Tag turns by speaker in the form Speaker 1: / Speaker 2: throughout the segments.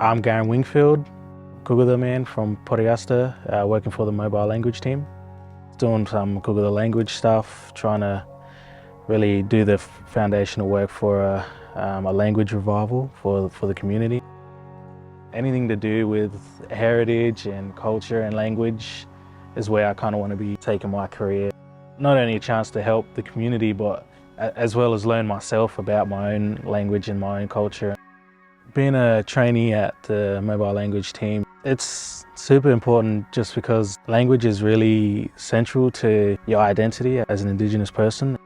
Speaker 1: I'm Garryn Wingfield, Kokatha man from Port Augusta, working for the mobile language team. Doing some Kokatha language stuff, trying to really do the foundational work for a language revival for the community. Anything to do with heritage and culture and language is where I kind of want to be taking my career. Not only a chance to help the community, but as well as learn myself about my own language and my own culture. Being a trainee at the mobile language team, it's super important just because language is really central to your identity as an Indigenous person.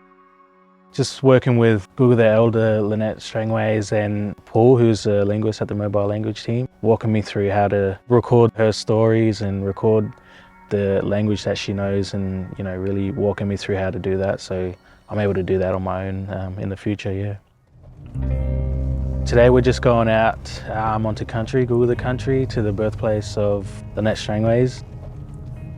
Speaker 1: Just working with Kokatha elder Lynette Strangways and Paul, who's a linguist at the mobile language team, walking me through how to record her stories and record the language that she knows, and really walking me through how to do that, so I'm able to do that on my own in the future. Yeah. Today we're just going out onto country, Kokatha country, to the birthplace of Lynette Strangways.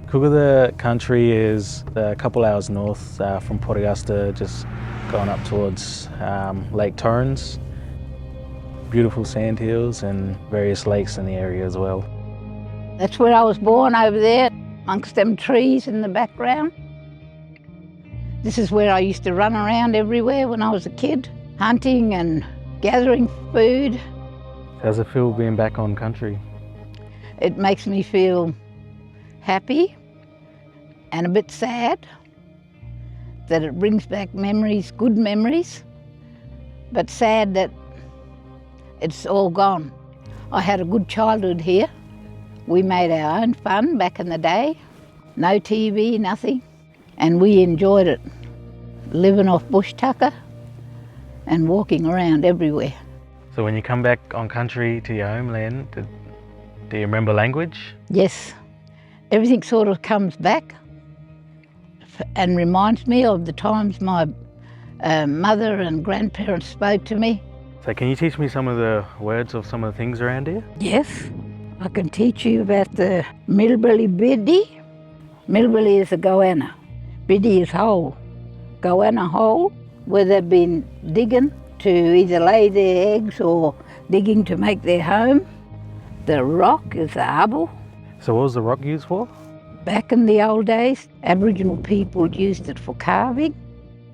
Speaker 1: Kokatha country is a couple hours north from Port Augusta, just going up towards Lake Torrens. Beautiful sandhills and various lakes in the area as well.
Speaker 2: That's where I was born, over there, amongst them trees in the background. This is where I used to run around everywhere when I was a kid, hunting and gathering food.
Speaker 1: How's it feel being back on country?
Speaker 2: It makes me feel happy and a bit sad that it brings back memories, good memories, but sad that it's all gone. I had a good childhood here. We made our own fun back in the day. No TV, nothing, and we enjoyed it. Living off bush tucker and walking around everywhere.
Speaker 1: So when you come back on country to your homeland, do you remember language?
Speaker 2: Yes. Everything sort of comes back and reminds me of the times my mother and grandparents spoke to me.
Speaker 1: So can you teach me some of the words of some of the things around here?
Speaker 2: Yes. I can teach you about the Milbilly Biddy. Milbilly is a goanna. Biddy is hole. Goanna hole, where they've been digging to either lay their eggs or digging to make their home. The rock is the arbor.
Speaker 1: So what was the rock used for?
Speaker 2: Back in the old days, Aboriginal people used it for carving,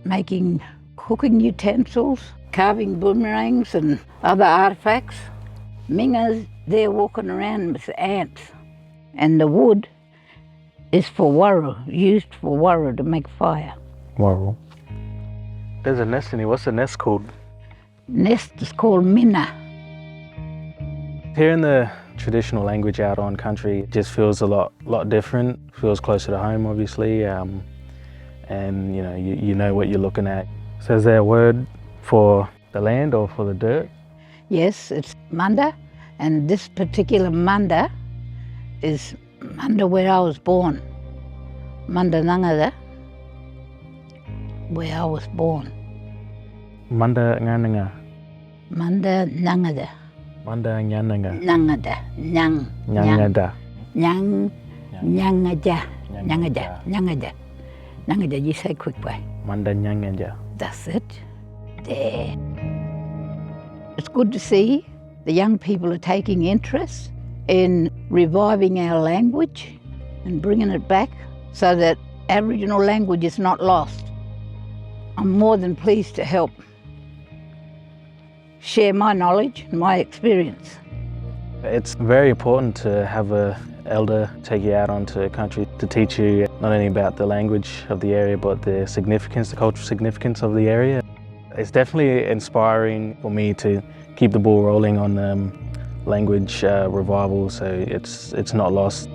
Speaker 2: making cooking utensils, carving boomerangs and other artefacts. Mingers, they're walking around with ants. And the wood is for warra, used for warra to make fire.
Speaker 1: Warra. There's a nest in here. What's the nest called?
Speaker 2: Nest is called minna.
Speaker 1: Hearing the traditional language out on country, it just feels a lot different. Feels closer to home, obviously, and you know what you're looking at. So is there a word for the land or for the dirt?
Speaker 2: Yes, it's munda, and this particular munda is munda where I was born. Munda Nangada, where I was born.
Speaker 1: Munda Ngananga.
Speaker 2: Munda Nangada.
Speaker 1: Munda Nyananga.
Speaker 2: Nangada. Nyang.
Speaker 1: Nyangada.
Speaker 2: Nyang. Nyangaja. Nyangaja. Nyangaja. Nyangaja, you say quick way.
Speaker 1: Munda Nyangaja.
Speaker 2: That's it. There. It's good to see the young people are taking interest in reviving our language and bringing it back so that Aboriginal language is not lost. I'm more than pleased to help share my knowledge and my experience.
Speaker 1: It's very important to have an elder take you out onto country to teach you not only about the language of the area, but the significance, the cultural significance of the area. It's definitely inspiring for me to keep the ball rolling on language revival, so it's not lost.